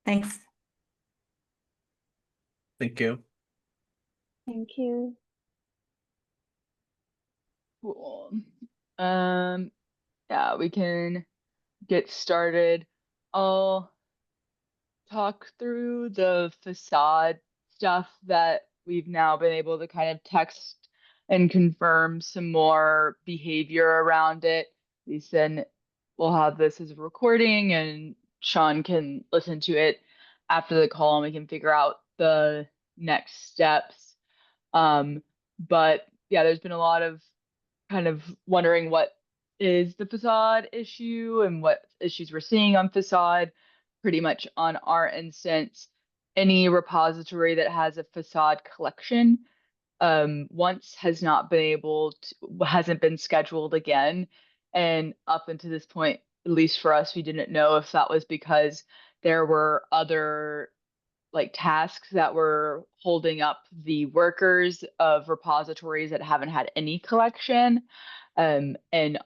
Thanks. Thank you. Thank you. Cool. Um, yeah, we can get started. I'll talk through the facade stuff that we've now been able to kind of text and confirm some more behavior around it. At least then we'll have this as a recording and Sean can listen to it after the call and we can figure out the next steps. But yeah, there's been a lot of kind of wondering what is the facade issue and what issues we're seeing on facade. Pretty much on our instance, any repository that has a facade collection once has not been able to, hasn't been scheduled again. And up until this point, at least for us, we didn't know if that was because there were other like tasks that were holding up the workers of repositories that haven't had any collection. And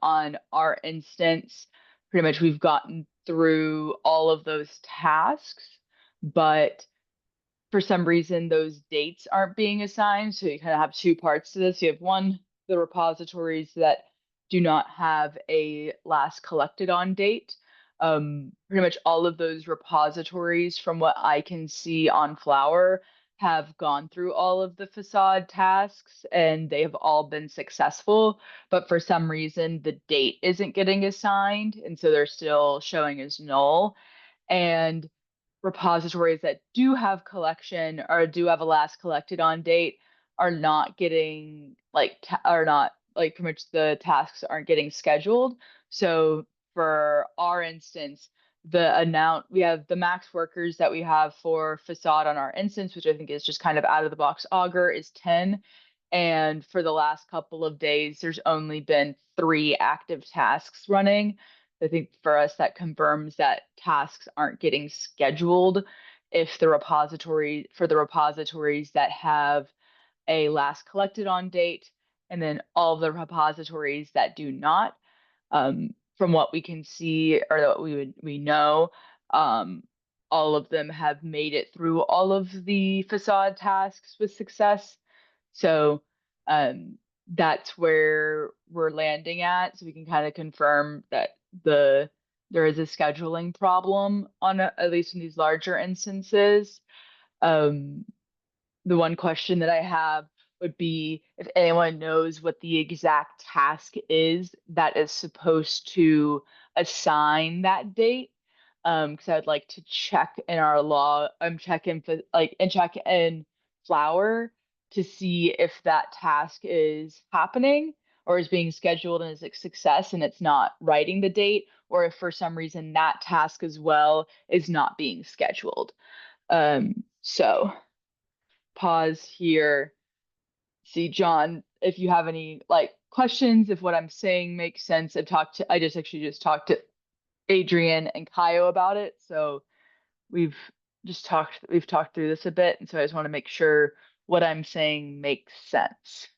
on our instance, pretty much we've gotten through all of those tasks, but for some reason those dates aren't being assigned. So you kind of have two parts to this. You have one, the repositories that do not have a last collected on date. Pretty much all of those repositories, from what I can see on Flower, have gone through all of the facade tasks and they have all been successful. But for some reason, the date isn't getting assigned. And so they're still showing as null. And repositories that do have collection or do have a last collected on date are not getting like are not like pretty much the tasks aren't getting scheduled. So for our instance, the amount we have the max workers that we have for facade on our instance, which I think is just kind of out of the box Augur, is 10. And for the last couple of days, there's only been 3 active tasks running. I think for us that confirms that tasks aren't getting scheduled if the repositories that have a last collected on date, and then all of the repositories that do not. From what we can see or that we know, um, all of them have made it through all of the facade tasks with success. So that's where we're landing at. So we can kind of confirm that there is a scheduling problem on at least in these larger instances. Um, the one question that I have would be if anyone knows what the exact task is that is supposed to assign that date. Because I'd like to check in our law, I'm checking for like and check in Flower to see if that task is happening or is being scheduled and is a success and it's not writing the date, or if for some reason that task as well is not being scheduled. So pause here. See, John, if you have any like questions, if what I'm saying makes sense. I just actually just talked to Adrian and Kaio about it. So we've we've talked through this a bit. And so I just want to make sure what I'm saying makes sense.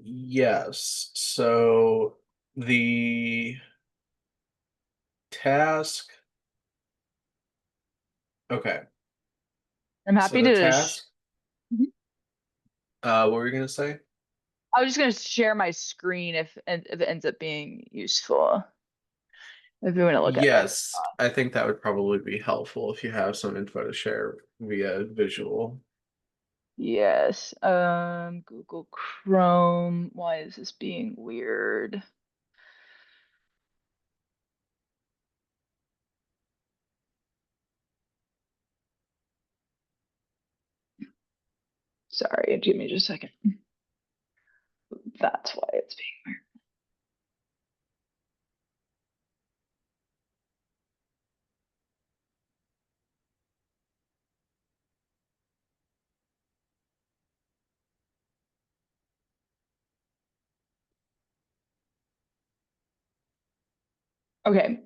Yes. So the task, okay. I'm So happy the to, task, Mhm. what were you gonna say? I was just going to share my screen if it ends up being useful. If you want to look at my Yes, I think that would probably be helpful if you have some info to share via visual. Yes. Google Chrome. Why is this being weird? Sorry, give me just a second. That's why it's being weird. Okay,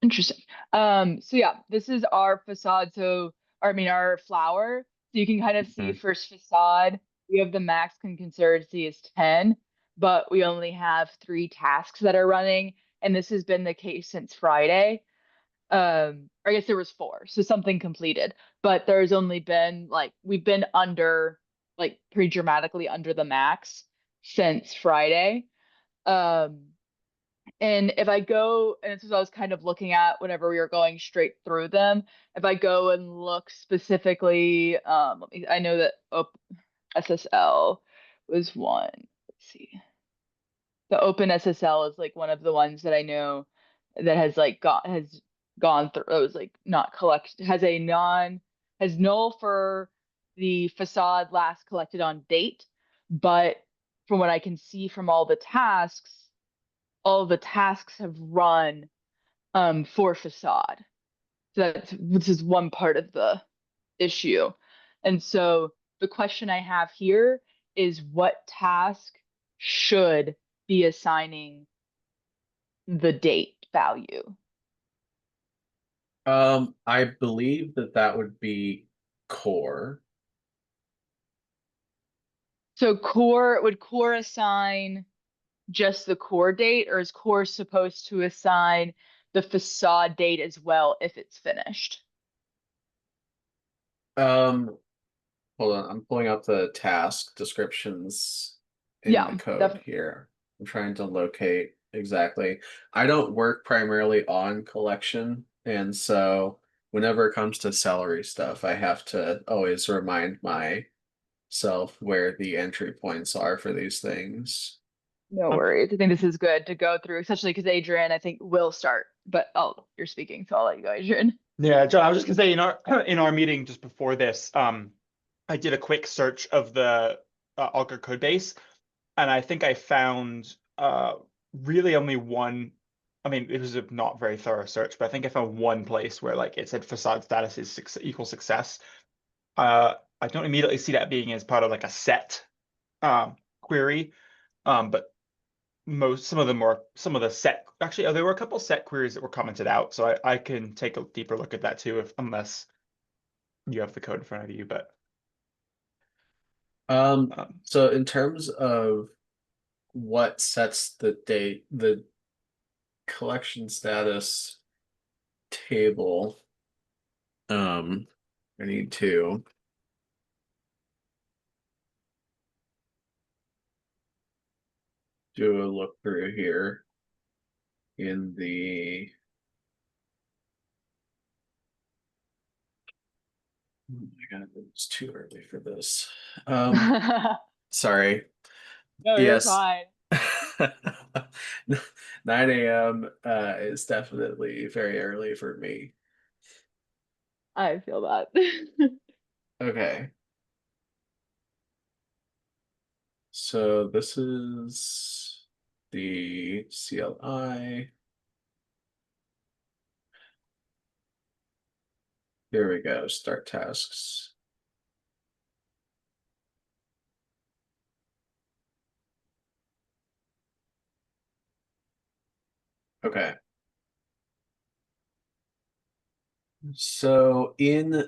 interesting. So yeah, this is our facade. So, or I mean, our flower. So you can kind of see Mhm. first facade. We have the max concurrency is 10, but we only have 3 tasks that are running, and this has been the case since Friday. Or I guess there was 4, so something completed, but there's only been like we've been under like pretty dramatically under the max since Friday. Um, and if I go, and this is what I was kind of looking at whenever we were going straight through them. If I go and look specifically, I know that SSL was one. Let's see. The Open SSL is like one of the ones that I know that has like gone through. It was like not collect has null for the facade last collected on date, but from what I can see from all the tasks have run for facade. So this is one part of the issue. And so the question I have here is what task should be assigning the date value? I believe that would be core. So would core assign just the core date, or is core supposed to assign the facade date as well if it's finished? Um, Hold on, I'm pulling up the task descriptions in the Yeah, code here. I'm trying to locate exactly. I don't work primarily on collection, and so whenever it comes to salary stuff, I have to always remind myself where the entry points are for these things. no worries. I think this is good to go through, especially because Adrian, I think, will start. But you're speaking, so I'll let you go, Adrian. Yeah, John, I was just gonna say in our in our meeting just before this, I did a quick search of the Augur code base, and I think I found really only one. I mean, it was a not very thorough search, but I think I found one place where like it said facade status is equal success. I don't immediately see that being as part of like a set query, but some of the set actually there were a couple set queries that were commented out, so I can take a deeper look at that too if unless you have the code in front of you, but um, So in terms of what sets the date, the collection status table, I need to do a look through here in the oh my god, it's too early for this. Sorry. No, you're Yes. fine. 9 a.m. Is definitely very early for me. I feel that. Okay. So this is the CLI. Here we go, start tasks. Okay. So in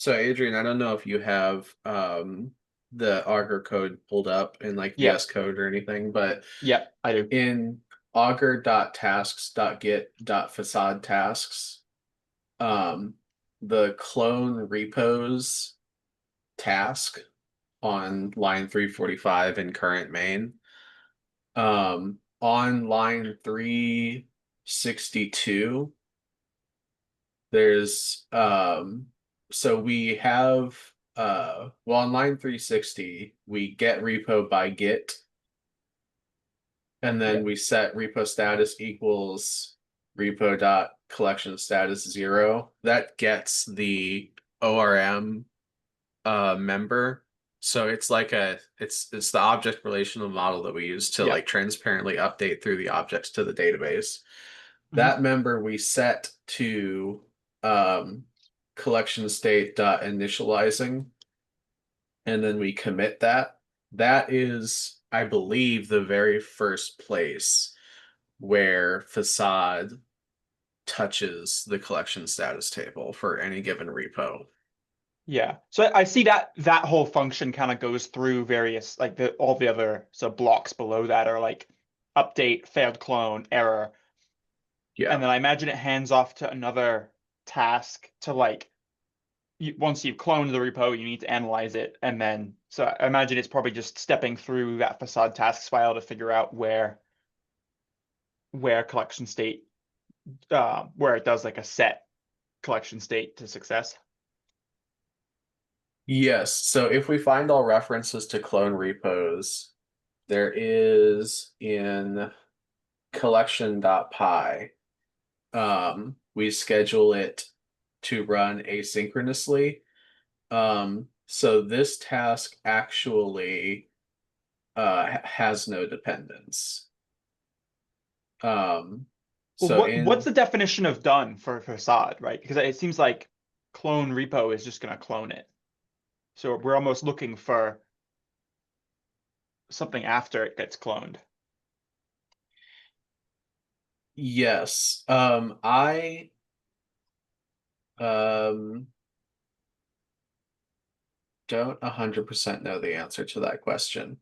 so Adrian, I don't know if you have the Augur code pulled up in like yeah, VS Code or anything, but yeah, I do. in augur.tasks.get.facade tasks, the clone repos task on line 345 in current main. On line 362, there's so we have well on line 360, we get repo by git, and then Yeah, we set repo status equals repo dot collection status 0. That gets the ORM member. So it's like it's the object relational model that we use to yeah. like transparently update through the objects to the database. Mhm. That member we set to um collection state dot initializing, and then we commit that. That is, I believe, the very first place where facade touches the collection status table for any given repo. Yeah. So I see that that whole function kind of goes through various like all the other blocks below that are like update, failed clone, error. Yeah. And then I imagine it hands off to another task to like once you've cloned the repo, you need to analyze it. And then so I imagine it's probably just stepping through that facade tasks file to figure out where collection state where it does like a set collection state to success. Yes. So if we find all references to clone repos, there is in collection.py, we schedule it to run asynchronously. So this task actually has no dependence. Well, So what's in the definition of done for facade, right? Because it seems like clone repo is just going to clone it. So we're almost looking for something after it gets cloned. yes, I don't 100% know the answer to that question.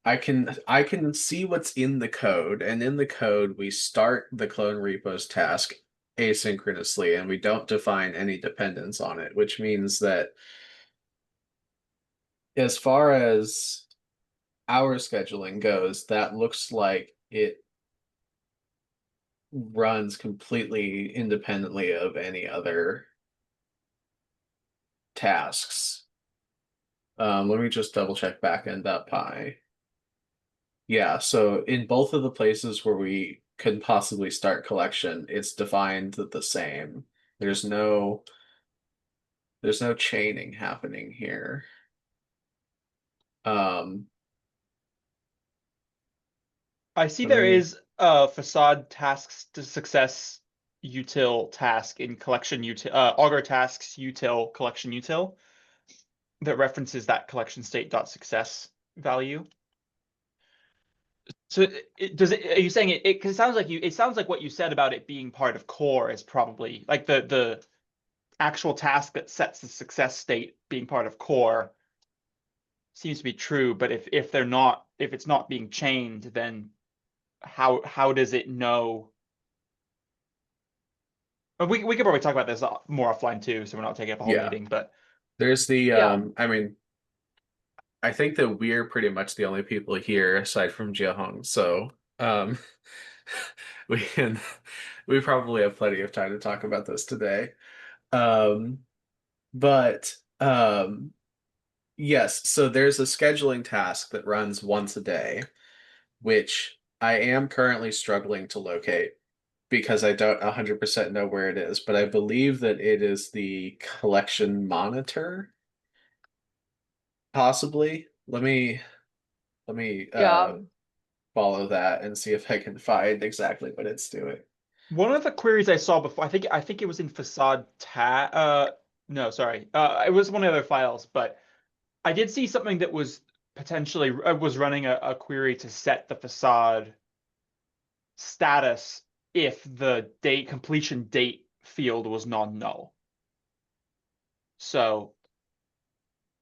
I can see what's in the code, and in the code we start the clone repos task asynchronously, and we don't define any dependence on it, which means that as far as our scheduling goes, that looks like it runs completely independently of any other tasks. Let me just double check backend.py. Yeah, so in both of the places where we could possibly start collection, it's defined the same. There's no chaining happening here. I see Let there me is a facade tasks to success util task in collection util augur tasks util collection util that references that collection state dot success value. So does it, are you saying it, because it sounds like it sounds like what you said about it being part of core is probably like the actual task that sets the success state being part of core seems to be true, but if they're not, if it's not being chained, then how does it know? We could probably talk about this more offline too, so we're not taking up a whole yeah. meeting, but There's the Yeah. I mean, I think that we're pretty much the only people here aside from Jiahong, so we can we probably have plenty of time to talk about this today. Um, but yes, so there's a scheduling task that runs once a day, which I am currently struggling to locate because I don't 100% know where it is, but I believe that it is the collection monitor, possibly. Let me Yeah. follow that and see if I can find exactly what it's doing. one of the queries I saw before, I think it was in facade no, sorry. It was one of the other files, but I did see something that was potentially was running a query to set the facade status if the date completion date field was non-null. So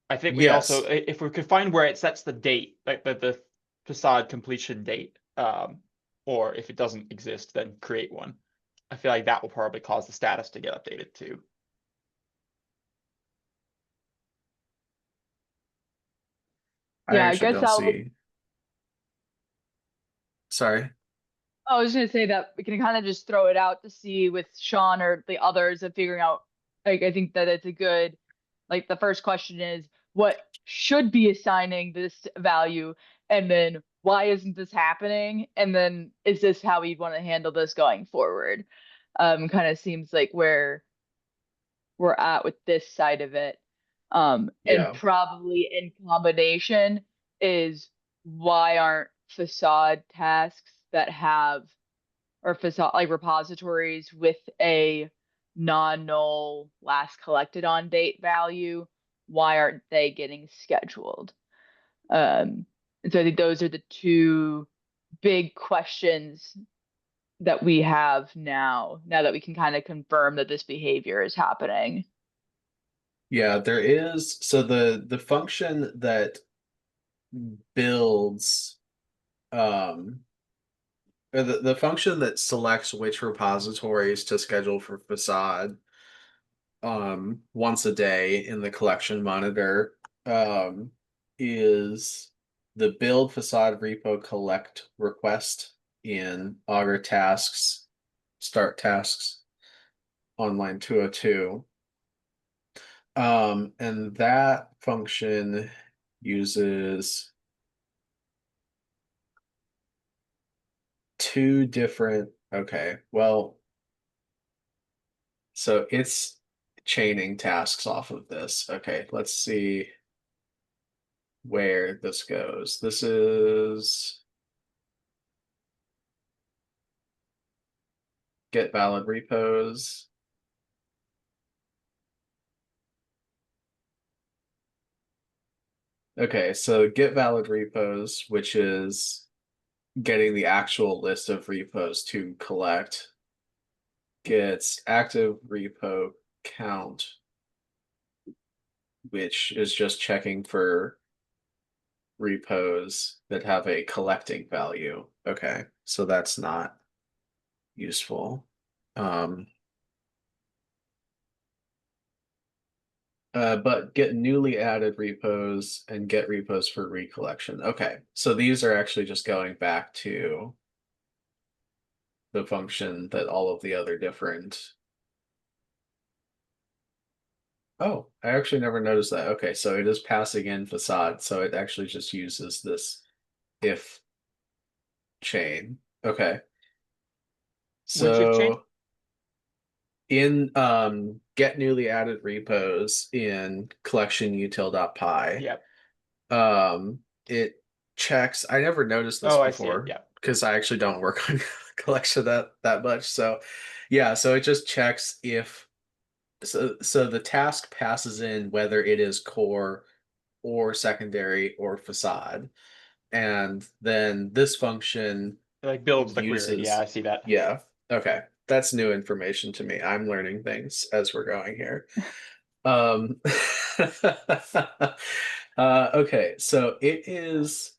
I think we also, Yes. if we could find where it sets the date, like the facade completion date, or if it doesn't exist, then create one. I feel like that will probably cause the status to get updated too. I Yeah, I actually guess don't that would. see. Sorry. I was gonna say that we can kind of just throw it out to see with Sean or the others of figuring out. Like, I think that it's a good. Like, the first question is what should be assigning this value, and then why isn't this happening, and then is this how we want to handle this going forward? Kind of seems like where we're at with this side of it. And Yeah. probably in combination is why aren't facade tasks that have or facade like repositories with a non-null last collected on date value, why aren't they getting scheduled? And so I think those are the two big questions that we have now that we can kind of confirm that this behavior is happening. Yeah, there is. So the function that builds or the function that selects which repositories to schedule for facade once a day in the collection monitor is the build facade repo collect request in Augur tasks, start tasks on line 202. And that function uses two different, okay, well, so it's chaining tasks off of this. Okay, let's see where this goes. This is get valid repos. Okay, so get valid repos, which is getting the actual list of repos to collect, gets active repo count, which is just checking for repos that have a collecting value. Okay, so that's not useful. But get newly added repos and get repos for recollection. Okay, so these are actually just going back to the function that all of the other different. Oh, I actually never noticed that. Okay, so it is passing in facade, so it actually just uses this if chain. Okay. Which if chain? So in get newly added repos in collection util.py, Yep. it checks. I never noticed this Oh, I see it. before Yeah. because I actually don't work on collection that much. So yeah, so it just checks if so the task passes in whether it is core or secondary or facade. And then this function It like builds the query. uses, Yeah, I see that. yeah, okay. That's new information to me. I'm learning things as we're going here. Um, okay, so it is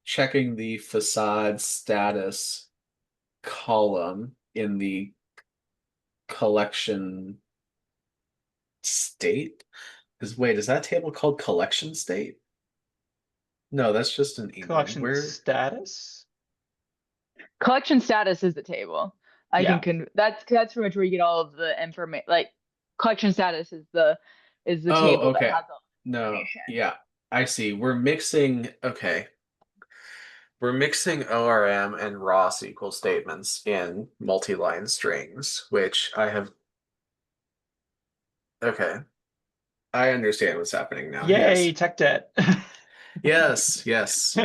checking the facade status column in the collection state. Wait, is that table called collection state? No, that's just an enum. Collection Where? status. Collection status is the table. I Yeah. can that's pretty much where you get all of the information. Like collection status is the Oh, table okay. that has all the No, information. yeah, I see. We're mixing, okay. We're mixing ORM and raw SQL statements in multi-line strings, which I have. Okay. I understand what's happening now. Yay, Yes. tech debt. Yes, yes.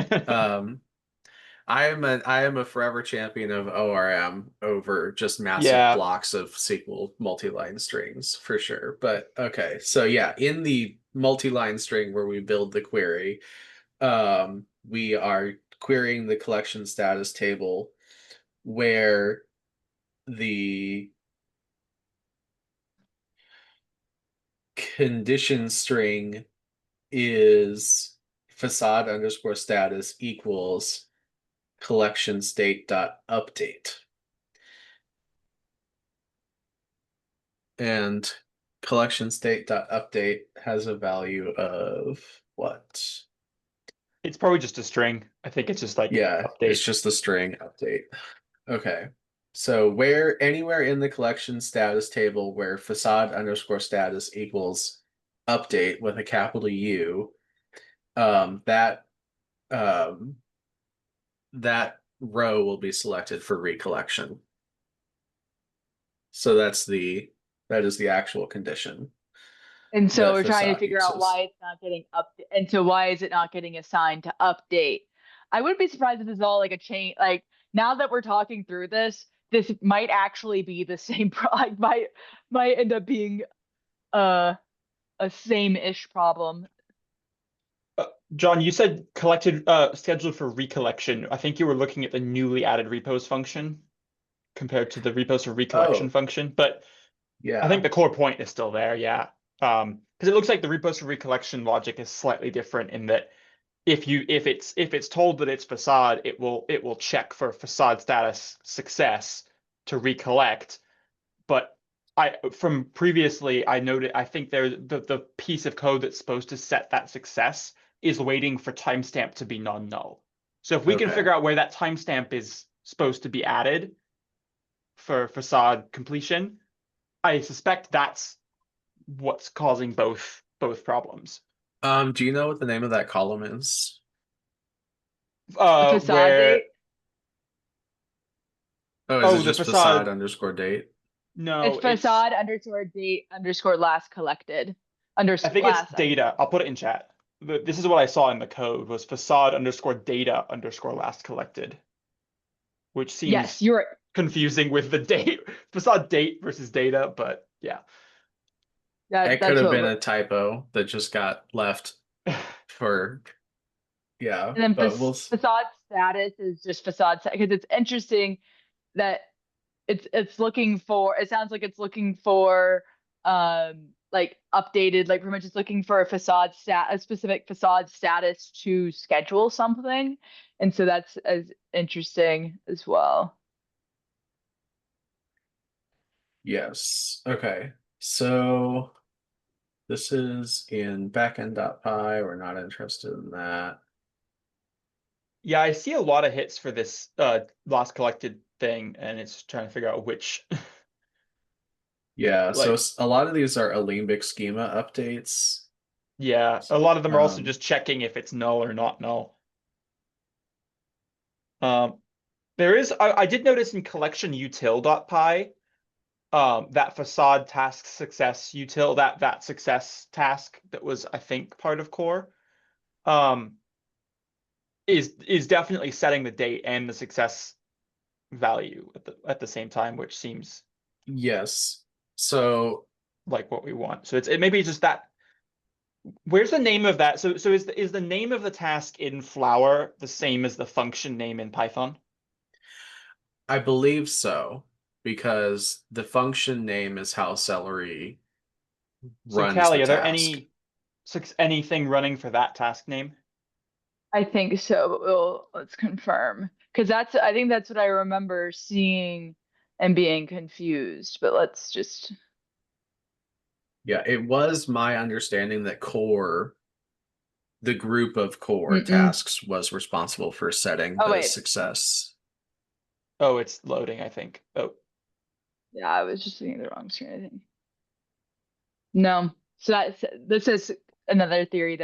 I am a forever champion of ORM over just massive Yeah. blocks of SQL multi-line strings for sure. But okay, so yeah, in the multi-line string where we build the query, we are querying the collection status table where the condition string is facade underscore status equals collection state dot update. And collection state dot update has a value of what? It's probably just a string. I think it's just like Yeah, it's update. just the string update. Okay. So where anywhere in the collection status table where facade underscore status equals update with a capital U, that row will be selected for recollection. So that is the actual condition. And so that we're trying to facade figure out uses. why it's not getting and so why is it not getting assigned to update? I wouldn't be surprised if this is all like a chain. Like now that we're talking through this might actually be the same. Like might end up being a same-ish problem. John, you said scheduled for recollection. I think you were looking at the newly added repos function compared to the repos for recollection Oh, function, but I yeah. think the core point is still there. Yeah. Because it looks like the repost for recollection logic is slightly different in that if it's told that it's facade, it will check for facade status success to recollect. But from previously I noted, I think the piece of code that's supposed to set that success is waiting for timestamp to be non-null. So if we can Okay. figure out where that timestamp is supposed to be added for facade completion, I suspect that's what's causing both problems. Do you know what the name of that column is? The facade Where date. Is it the just facade facade, underscore date? no, It's facade underscore date underscore last collected. I think it's data. I'll put it in chat. This is what I saw in the code was facade underscore data underscore last collected, which Yes, seems you're right. confusing with the date facade date versus data, but yeah. It could That's have what been a typo that just got left for, yeah, and then but facade status is just facade because it's interesting that it's looking for, it sounds like it's looking for like updated, like pretty much it's looking for a specific facade status to schedule something, and so that's as interesting as well. yes. Okay. So this is in backend.py. We're not interested in that. Yeah, I see a lot of hits for this last collected thing, and it's trying to figure out which Yeah, so like a lot of these are Alembic schema updates. yeah, a lot of them are also Um, just checking if it's null or not null. There is I did notice in collection util.py that facade task success util that success task that was I think part of core um is definitely setting the date and the success value at the same time, which seems yes. So like what we want. So it maybe just that. Where's the name of that? So is the name of the task in Flower the same as the function name in Python? I believe so, because the function name is how celery So runs the Callie, are there task. anything running for that task name? I think so, but let's confirm because I think that's what I remember seeing and being confused, but let's just. Yeah, it was my understanding that core, the group of core Mm-mm. tasks, was responsible for setting Oh the wait, success. Oh, it's loading, I think. Oh, yeah, I was just looking at the wrong screen, I think. No, so this is another theory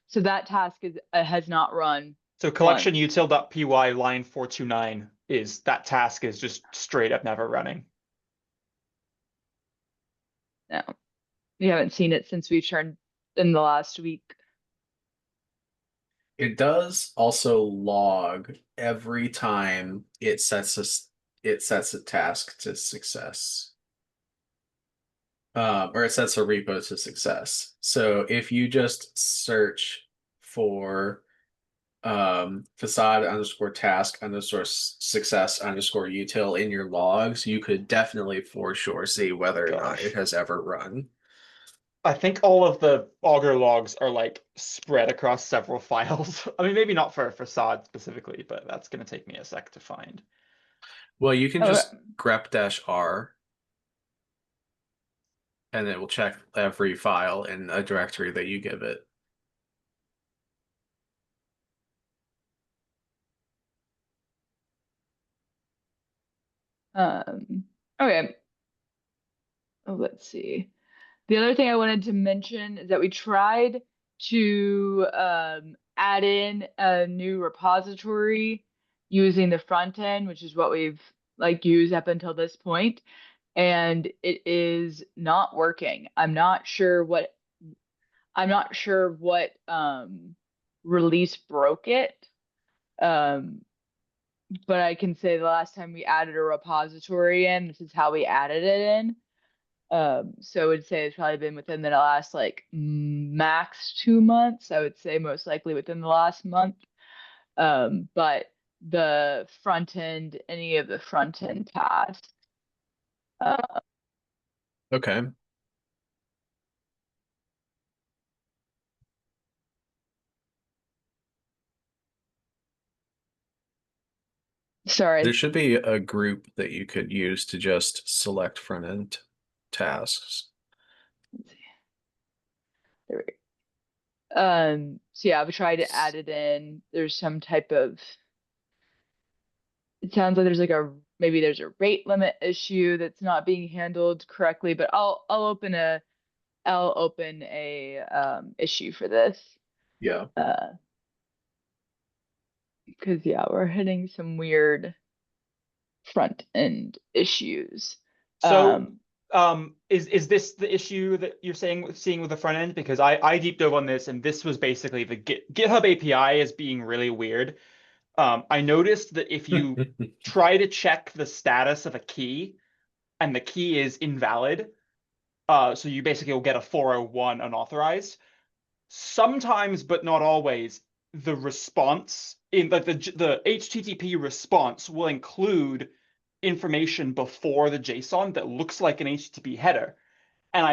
so that task has not run so once. collection util.py line 429 is that task is just straight up never running. No, we haven't seen it since we turned in the last week. It does also log every time it sets a task to success. Or it sets a repo to success. So if you just search for facade underscore task underscore success underscore util in your logs, you could definitely for sure see whether or not Gosh. it has ever run. I think all of the Augur logs are like spread across several files. I mean, maybe not for facade specifically, but that's going to take me a sec to find. Well, you can Oh, just grep-r and it will check every file in a directory that you give it. okay. Oh, let's see. The other thing I wanted to mention is that we tried to add in a new repository using the front end, which is what we've like used up until this point, and it is not working. I'm not sure what release broke it. But I can say the last time we added a repository in, this is how we added it in. So I would say it's probably been within the last like max 2 months. I would say most likely within the last month. But the front end, any of the front end tasks. Okay. Sorry. There should be a group that you could use to just select front end tasks. Let's see. There we go. So yeah, we tried to add it in. There's some type of, it sounds like there's like maybe there's a rate limit issue that's not being handled correctly, but I'll open a issue for this. Yeah. Because yeah, we're hitting some weird front end issues. So, is this the issue that you're seeing with the front end? Because I deep dove on this, and this was basically the GitHub API is being really weird. I noticed that if you try to check the status of a key, and the key is invalid, so you basically will get a 401 unauthorized. Sometimes, but not always, the response in like the HTTP response will include information before the JSON that looks like an HTTP header. And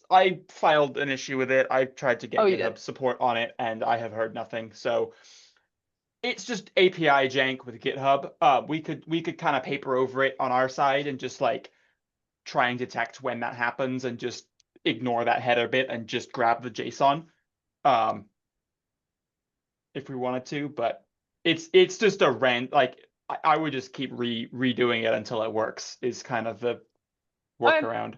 I filed an issue with it. I tried to get You GitHub did. support on it, and I have heard nothing. So it's just API jank with GitHub. We could kind of paper over it on our side and just like try and detect when that happens and just ignore that header bit and just grab the JSON. If we wanted to, but it's just a rant. Like I would just keep redoing it until it works is kind of the Okay. workaround.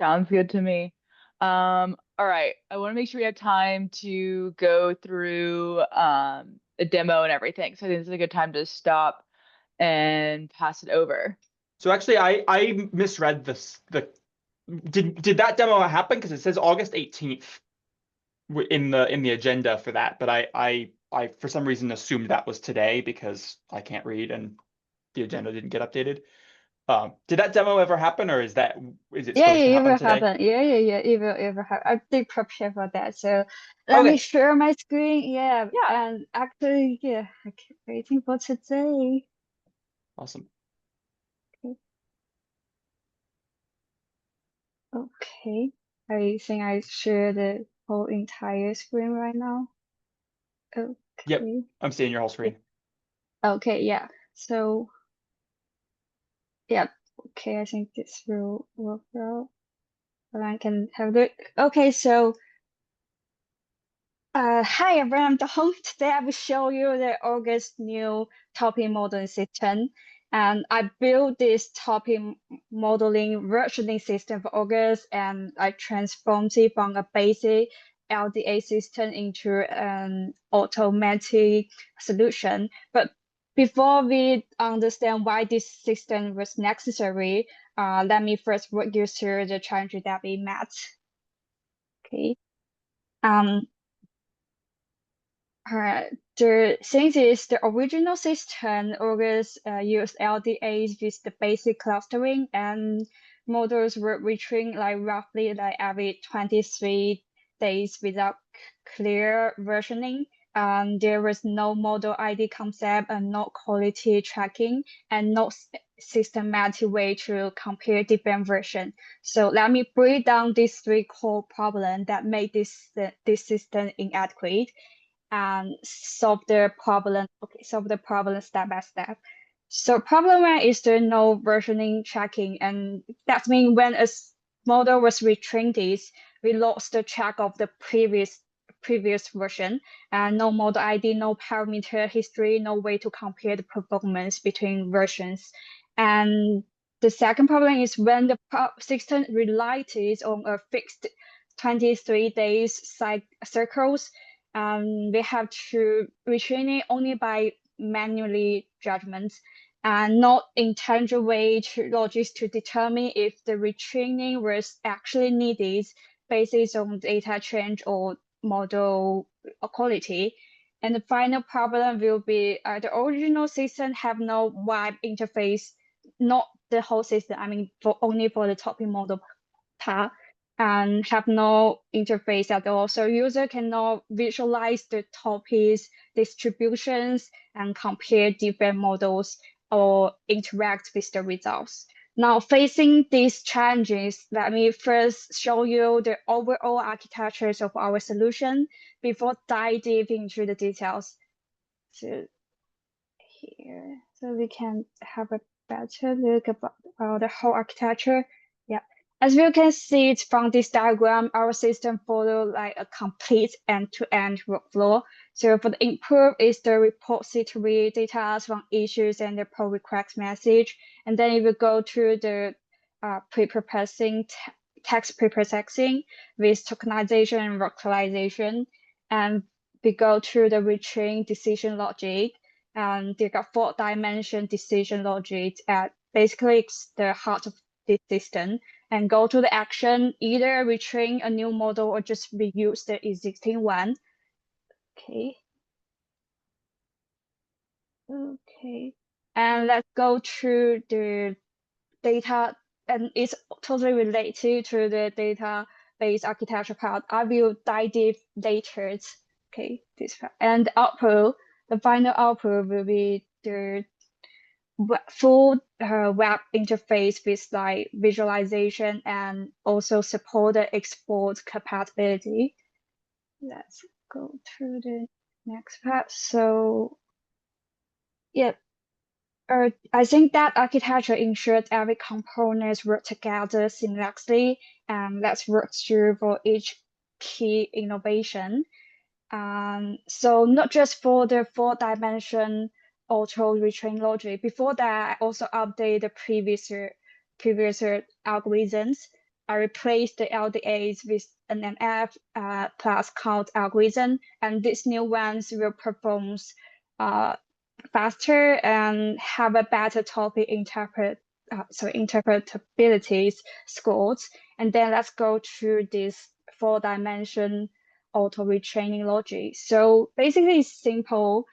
Sounds good to me. All right. I want to make sure we have time to go through a demo and everything. So I think this is a good time to stop and pass it over. So actually, I misread this. Did that demo happen? Because it says August 18th in the agenda for that, but I for some reason assumed that was today because I can't read and the agenda didn't get updated. Did that demo ever happen, or is it Yeah, supposed to yeah, it happen will today? happen. Yeah, it will happen. I did prepare for that. So let me Okay. share my screen. Yeah, Yeah. and actually, yeah, I keep waiting for today. Awesome. Okay, I think I share the whole entire screen right now. Okay. Yep, I'm seeing your whole screen. Okay, yeah. So, yeah. Okay, I think this will work well. And I can have it. Okay, so hi everyone, I'm Dong. Today I will show you the August new topic modeling system. And I built this topic modeling versioning system for August, and I transformed it from a basic LDA system into an automatic solution. But before we understand why this system was necessary, let me first walk you through the challenges that we met. Okay. The thing is, the original system always used LDAs with the basic clustering, and models were reaching like roughly like every 23 days without clear versioning. There was no model ID concept and no quality tracking and no systematic way to compare different versions. So let me break down these three core problems that made this system inadequate and solve the problem. Okay, solve the problem step by step. So problem one is there no versioning tracking, and that means when a model was retrained, we lost the track of the previous version, and no model ID, no parameter history, no way to compare the performance between versions. And the second problem is when the system relies on a fixed 23 days cycles, we have to retrain it only by manually judgments and not intangible way to logics to determine if the retraining was actually needed based on data change or model quality. And the final problem will be the original system have no web interface, not the whole system, I mean only for the topic model part, and have no interface at all. So user cannot visualize the topics, distributions, and compare different models or interact with the results. Now, facing these challenges, let me first show you the overall architectures of our solution before dive deep into the details. So here, so we can have a better look about the whole architecture. Yeah, as you can see from this diagram, our system follow like a complete end-to-end workflow. So for the input is the repository data from issues and the pull request message, and then if you go to the pre-processing text pre-processing with tokenization and localization, and we go to the retrain decision logic, and they got 4-dimension decision logic at basically it's the heart of this system, and go to the action, either retrain a new model or just reuse the existing one. Okay. Okay. And let's go to the data, and it's totally related to the database architecture part. I will dive deep later. Okay, this part. And the output, the final output will be the full web interface with like visualization and also support the export compatibility. Let's go to the next part. So yeah, I think that architecture ensures every components work together seamlessly, and let's work through for each key innovation. So not just for the 4-dimension auto retrain logic. Before that, I also update the previous algorithms. I replaced the LDAs with an NF plus count algorithm, and these new ones will perform faster and have a better topic interpretability scores. And then let's go through this 4-dimension auto retraining logic. So basically it's simple.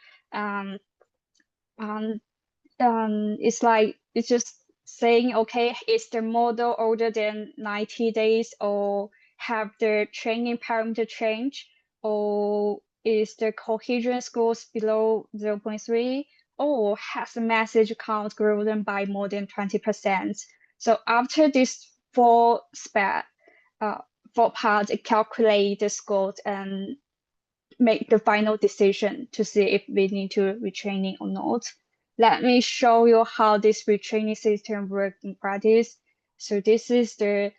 It's like, it's just saying, okay, is the model older than 90 days, or have the training parameter change, or is the cohesion scores below 0.3, or has the message count grown by more than 20%. So after this 4 parts, it calculates the scores and make the final decision to see if we need to retraining or not. Let me show you how this retraining system works in practice. So this is the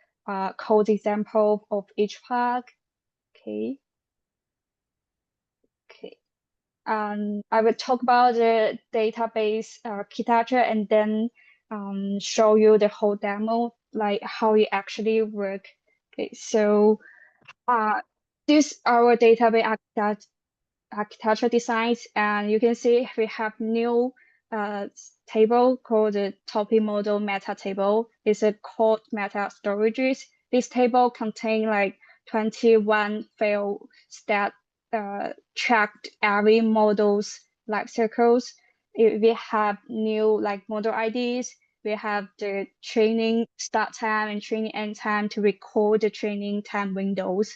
code example of each part. Okay. Okay. I will talk about the database architecture and then show you the whole demo, like how it actually work. Okay, so this our database architecture designs, and you can see we have new table called the topic model meta table. It's a called meta storages. This table contains like 21 fields that tracked every model's life cycles. We have new like model IDs. We have the training start time and training end time to record the training time windows.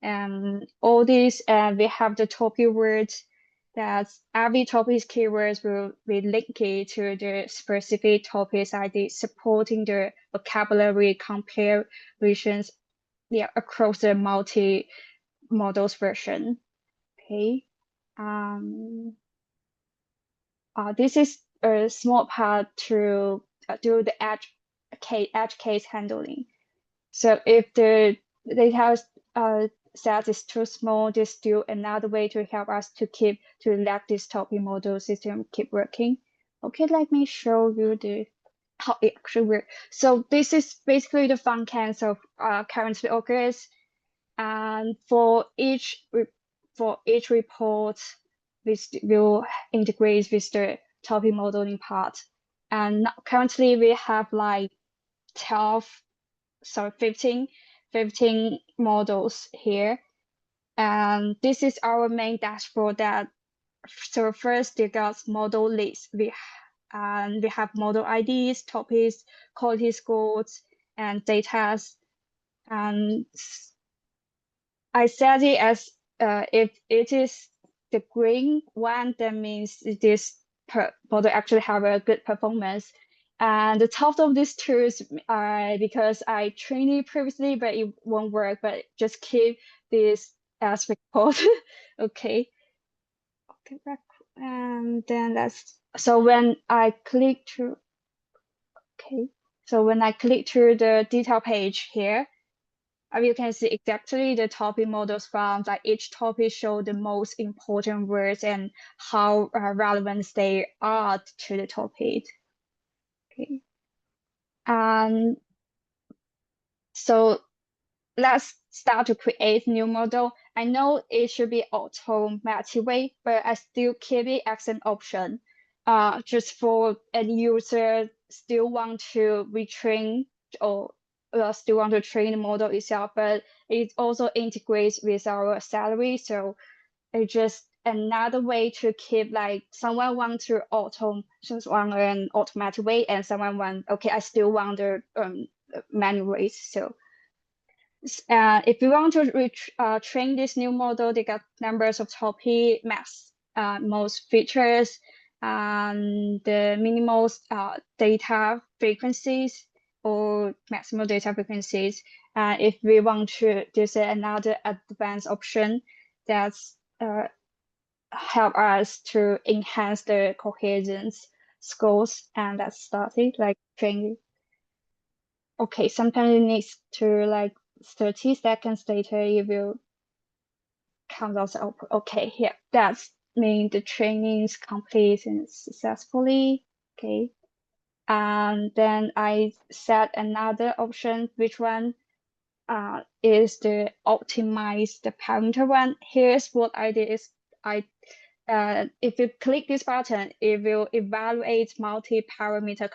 And all these, we have the topic words, that every topic keywords will be linked to the specific topic ID, supporting the vocabulary comparisons across the multi-models version. Okay. This is a small part to do the edge case handling. So if the data set is too small, there's still another way to help us to let this topic model system keep working. Okay, let me show you how it actually works. So this is basically the functions of currently Augur, and for each report, this will integrate with the topic modeling part. And currently we have like 15 models here. And this is our main dashboard. So first you got model list. We have model IDs, topics, quality scores, and data. And I set it as if it is the green one, that means this model actually have a good performance. And the top of these tools are because I trained it previously, but it won't work, but just keep this as report. Okay. Okay, and then let's so when I click to, okay, so when I click to the detail page here, you can see exactly the topic models found, like each topic show the most important words and how relevant they are to the topic. Okay. And so let's start to create new model. I know it should be automatic way, but I still keep it as an option. Just for any user still want to retrain or still want to train the model itself, but it also integrates with our salary. So it's just another way to keep, like, someone want to just want an automatic way, and someone want, okay, I still want the manual ways. So if you want to train this new model, they got numbers of topic, max, most features, and the minimal data frequencies or maximal data frequencies. If we want to, there's another advanced option that's help us to enhance the cohesion scores, and let's start it, like training. Okay, sometimes it needs to, like, 30 seconds later, it will count as output. Okay, here, that's mean the training is complete and successfully. Okay, and then I set another option, which one is the optimize the parameter one. Here's what I did is if you click this button, it will evaluate multi-parameter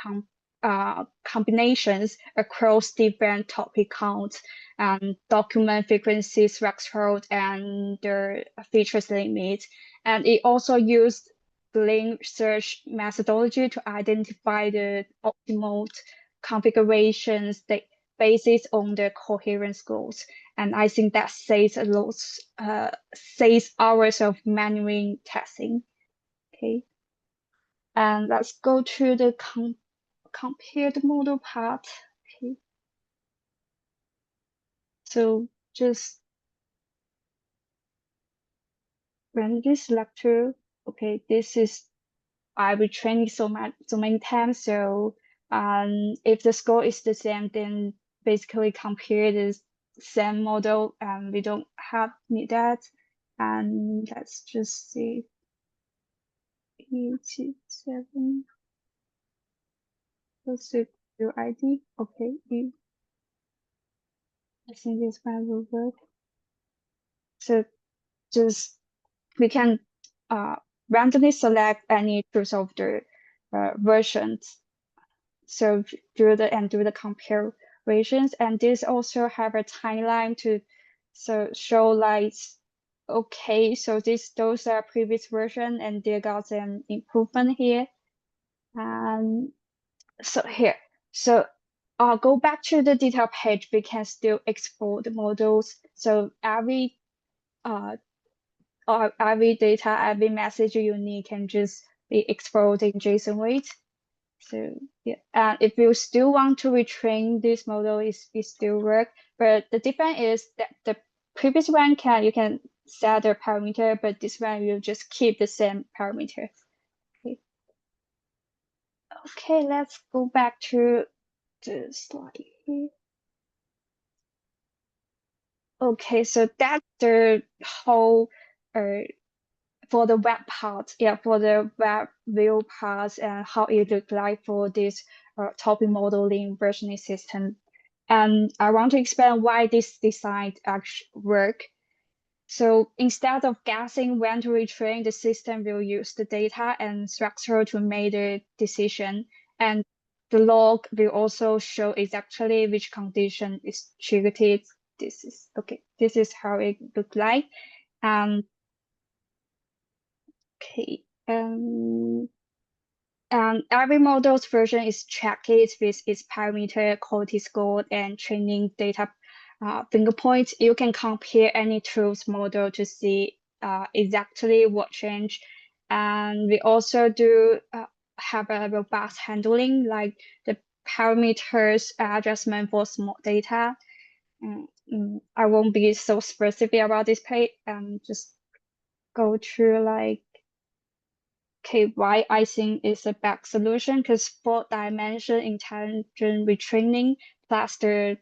combinations across different topic counts and document frequency threshold and the features limit. And it also used link search methodology to identify the optimal configurations that basis on the coherence goals. And I think that saves a lot, saves hours of manual testing. Okay. And let's go to the compared model part. Okay. So just run this lecture. Okay, this is, I will train it so many times. So if the score is the same, then basically compare the same model, and we don't need that. And let's just see. 177. Let's see your ID. Okay, I think this one will work. So just we can randomly select any choose of the versions. So do the comparisons, and this also have a timeline to show, like, okay, so those are previous version and they got an improvement here. And so here, so I'll go back to the detail page. We can still export the models. So every data, every message you need can just be exported in JSON weight. So yeah, and if you still want to retrain this model, it still work. But the difference is that the previous one you can set the parameter, but this one will just keep the same parameter. Okay, let's go back to the slide here. Okay, so that's the whole for the web part, yeah, for the web view part and how it look like for this topic modeling versioning system. And I want to explain why this design actually work. So instead of guessing when to retrain, the system will use the data and structure to make the decision. And the log will also show exactly which condition is triggered. This is okay. This is how it look like. Okay. And every model's version is checked with its parameter, quality score, and training data finger points. You can compare any tools model to see exactly what change. And we also do have a robust handling, like the parameters adjustment for small data. I won't be so specific about this page. Just go through, like, okay, why I think it's a bad solution, because 4-dimension intelligent retraining plus the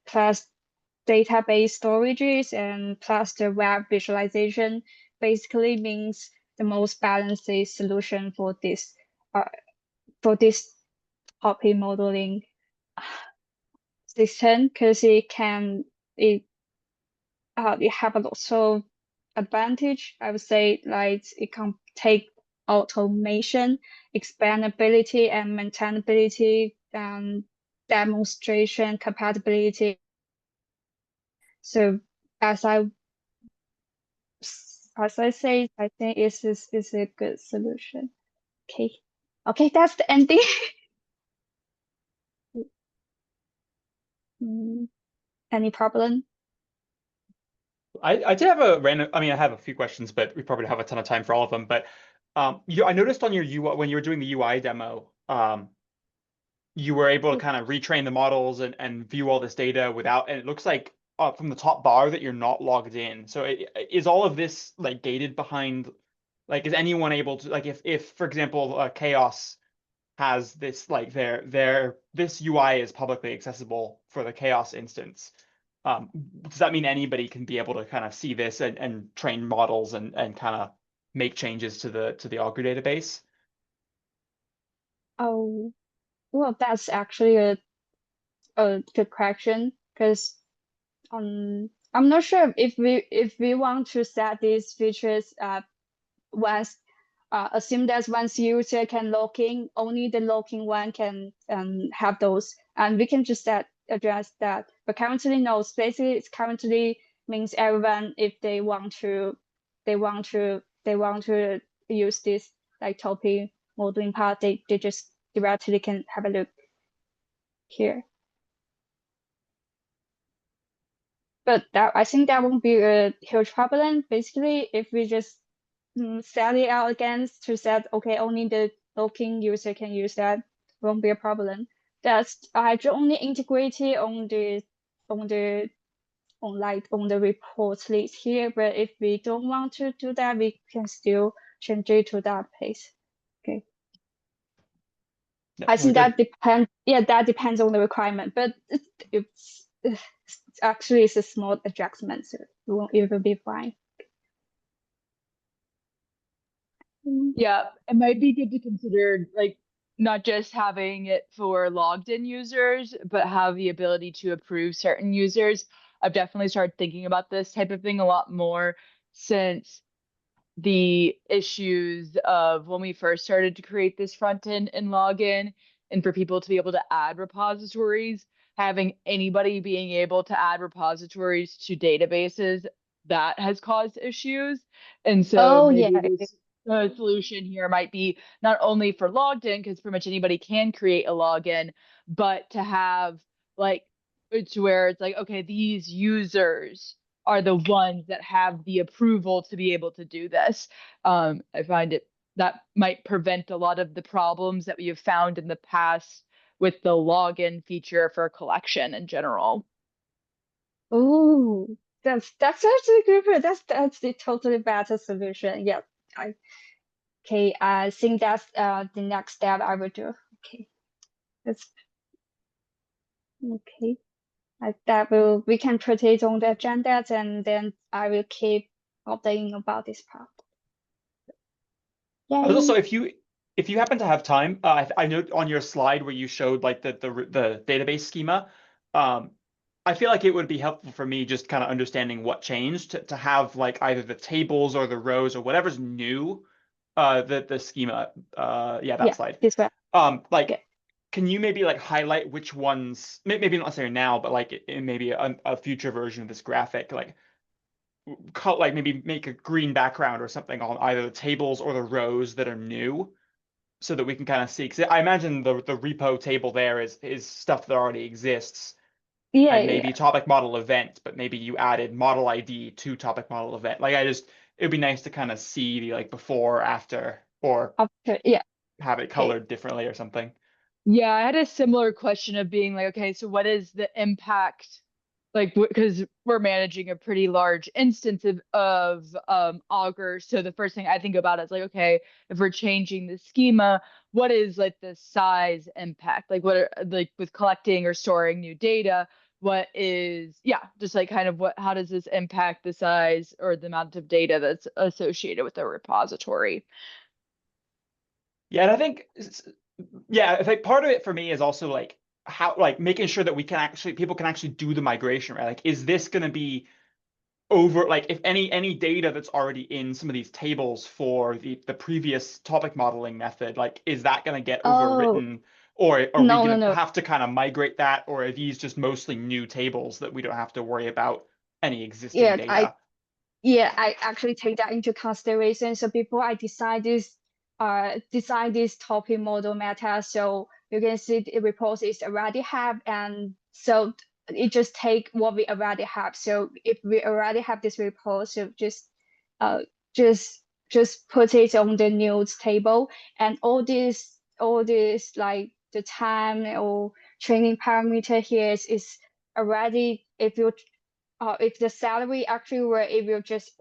plus database storages and plus the web visualization basically means the most balanced solution for this topic modeling system, because it have a lot of advantage. I would say like it can take automation, expandability, and maintainability, and demonstration compatibility. So as I say, I think it's a good solution. Okay. Okay, that's the ending. Any problem? I did have a random. I mean, I have a few questions, but we probably don't have a ton of time for all of them. But I noticed on your UI when you were doing the UI demo, you were able to kind of retrain the models and view all this data without. And it looks like from the top bar that you're not logged in. So is all of this like gated behind? Like, is anyone able to like if for example, CHAOSS has this like this UI is publicly accessible for the CHAOSS instance. Does that mean anybody can be able to kind of see this and train models and kind of make changes to the Augur database? Oh, well, that's actually a good question, because I'm not sure if we want to set these features once assume that once user can log in, only the logging one can have those, and we can just address that. But currently, no. Basically, it's currently means everyone, if they want to use this like topic modeling part, they just directly can have a look here. But I think that won't be a huge problem. Basically, if we just set it out again to set, okay, only the logging user can use that, won't be a problem. That's I only integrate it on the report list here. But if we don't want to do that, we can still change it to that place. Okay. Yeah, I think good. that depends. Yeah, that depends on the requirement. But it's actually it's a small adjustment, so it will be fine. Yeah, it might be good to consider like not just having it for logged in users, but have the ability to approve certain users. I've definitely started thinking about this type of thing a lot more since the issues of when we first started to create this front end and login, and for people to be able to add repositories, having anybody being able to add repositories to databases, that has caused issues. And so Oh maybe yeah. this solution here might be not only for logged in, because pretty much anybody can create a login, but to have like it's where it's like, okay, these users are the ones that have the approval to be able to do this. I find it that might prevent a lot of the problems that we have found in the past with the login feature for collection in general. Oh, that's actually good. But that's the totally better solution. Yeah. Okay. I think that's the next step I will do. Okay. That's okay. We can put it on the agenda, and then I will keep updating about this part. I was also, Yay. if you happen to have time, I know on your slide where you showed like the database schema, I feel like it would be helpful for me just kind of understanding what changed to have like either the tables or the rows or whatever's new, the schema, yeah, that Yeah, slide. this one. Like, Yeah. can you maybe like highlight which ones, maybe not necessarily now, but like in maybe a future version of this graphic, like maybe make a green background or something on either the tables or the rows that are new so that we can kind of see. Because I imagine the repo table there is stuff that already exists Yeah, and yeah, maybe yeah. topic model event, but maybe you added model ID to topic model event. Like it would be nice to kind of see the like before, after, or After, yeah. have it Okay. colored differently or something. Yeah, I had a similar question of being like, okay, so what is the impact like because we're managing a pretty large instance of Augur. So the first thing I think about is like, okay, if we're changing the schema, what is like the size impact? Like what are like with collecting or storing new data, what is just like kind of how does this impact the size or the amount of data that's associated with the repository? Yeah, and I think part of it for me is also like how like making sure that people can actually do the migration, right? Like, is this going to be over, like, if any data that's already in some of these tables for the previous topic modeling method, like, is that going to get Oh, overwritten, or are we no, no, going to no. have to kind of migrate that, or are these just mostly new tables that we don't have to worry about any existing Yeah, data? I actually take that into consideration. So before I design this topic model meta, so you can see the report is already have, and so it just take what we already have. So if we already have this report, so uh just put it on the news table, and all this like the time or training parameter here is already, if the salary actually were, it will just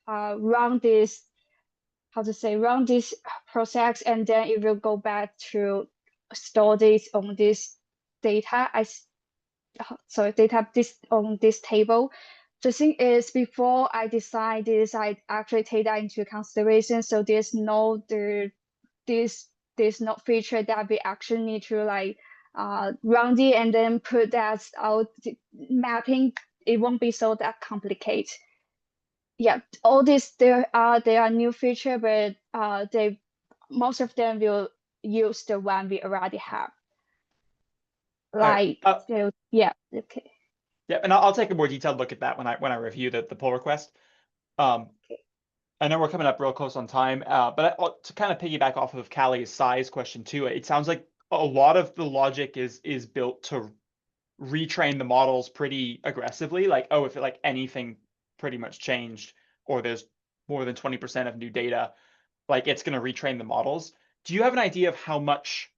run this, how to say, run this process, and then it will go back to store this on this data. Sorry, data this on this table. The thing is, before I decide this, I actually take that into consideration. So there's no feature that we actually need to like run it and then put that out mapping. It won't be so that complicated. Yeah, all this there are new feature, but they most of them will use the one we already have. All right. Like yeah, okay. Yeah, and I'll take a more detailed look at that when I review the pull request. Um, I know we're coming up real close on time, but to kind of piggyback off of Callie's size question too, it sounds like a lot of the logic is built to retrain the models pretty aggressively. Like, oh, if like anything pretty much changed, or there's more than 20% of new data, like it's going to retrain the models. Do you have an idea of how much?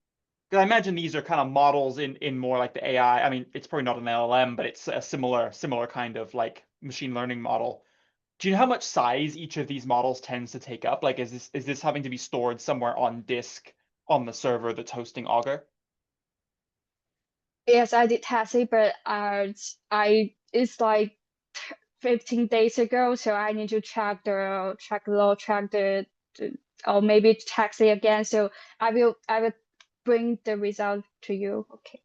Because I imagine these are kind of models in more like the AI. I mean, it's probably not an LLM, but it's a similar kind of like machine learning model. Do you know how much size each of these models tends to take up? Like, is this having to be stored somewhere on disk on the server that's hosting Augur? Yes, I did test it, but I it's like 15 days ago, so I need to check the log, check the or maybe text it again. So I will bring the result to you. Okay.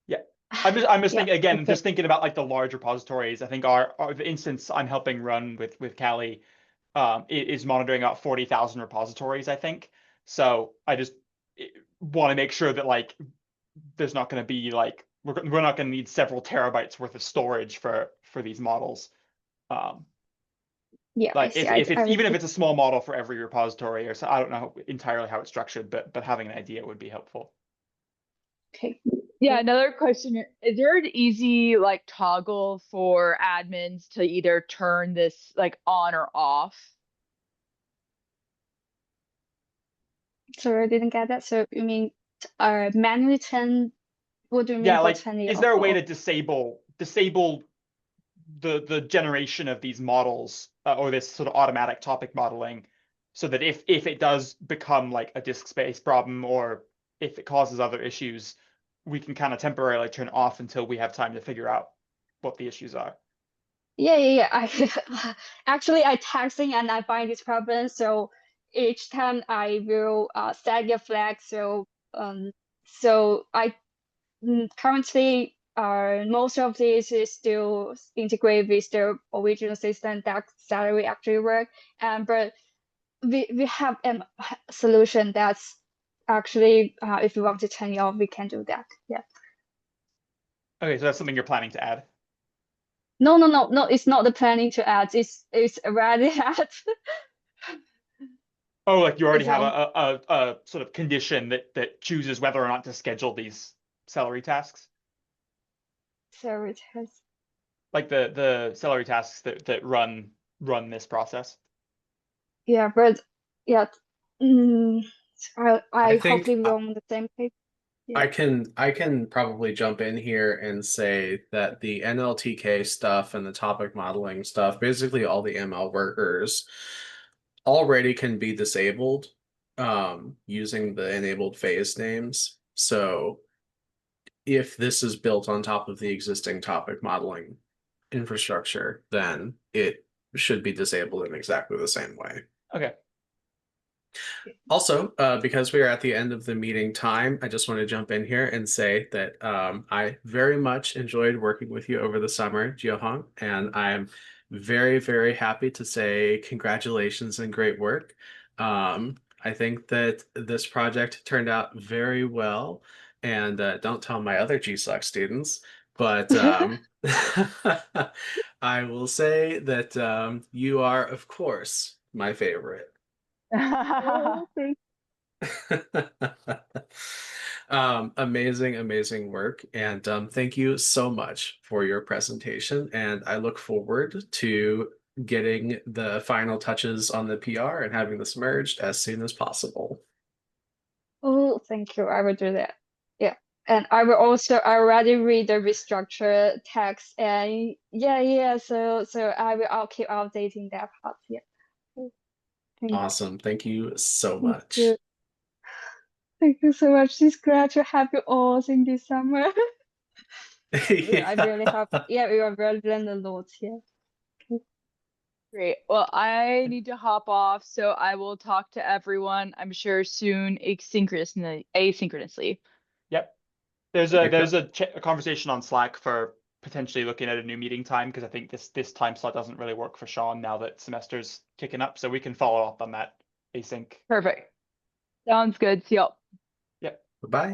Yeah. I'm just Yeah. thinking again, Okay. just thinking about like the large repositories. I think the instance I'm helping run with Callie is monitoring about 40,000 repositories, I think. So I just want to make sure that like there's not going to be like we're not going to need several terabytes worth of storage for these models. Um, Yeah, I like see. if I it's will even if take. it's a small model for every repository, or so, I don't know entirely how it's structured, but having an idea would be helpful. Okay. Yeah, another question. Is there an easy like toggle for admins to either turn this like on or off? Sorry, I didn't get that. So you mean manually turn? What do you mean Yeah, for like turning is off there a way or? to disable the generation of these models, or this sort of automatic topic modeling, so that if it does become like a disk space problem, or if it causes other issues, we can kind of temporarily turn it off until we have time to figure out what the issues are. Yeah. I actually I texting and I find this problem. So each time I will set a flag. So I currently most of this is still integrated with the original system that salary actually work. And but we have a solution that's actually if you want to turn it off, we can do that. Yeah. Okay, so that's something you're planning to add. No. It's not the planning to add. It's already had. Oh, like you already It's have on a sort of condition that chooses whether or not to schedule these celery tasks, salary test. like the celery tasks that run this process. Yeah, but yeah. Mm, I I hopefully think we're on the same page. I can probably jump in here and say that the NLTK stuff and the topic modeling stuff, basically all the ML workers already can be disabled using the enabled phase names. So if this is built on top of the existing topic modeling infrastructure, then it should be disabled in exactly the same way. Okay. Also, because we are at the end of the meeting time, I just want to jump in here and say that I very much enjoyed working with you over the summer, Jiahong, and I'm very, very happy to say congratulations and great work. I think that this project turned out very well, and don't tell my other GSOC students, but I will say that you are, of course, my favorite. Oh, thank Amazing work. And thank you so much for your presentation. And I look forward to getting the final touches on the PR and having this merged as soon as possible. Oh, thank you. I will do that. Yeah. And I will also I already read the restructure text and yeah. So I'll keep updating that part. Yeah. Thank Awesome. Thank you so much. you. Thank you so much. It's glad to have you all in this summer. I really hope. Yeah, we are really learning a lot here. Great. Well, I need to hop off, so I will talk to everyone, I'm sure soon, asynchronously. Yep. There's a conversation on Slack for potentially looking at a new meeting time, because I think this time slot doesn't really work for Sean now that semester's kicking up, so we can follow up on that async. Perfect. Sounds good. See y'all. Yep. Bye-bye.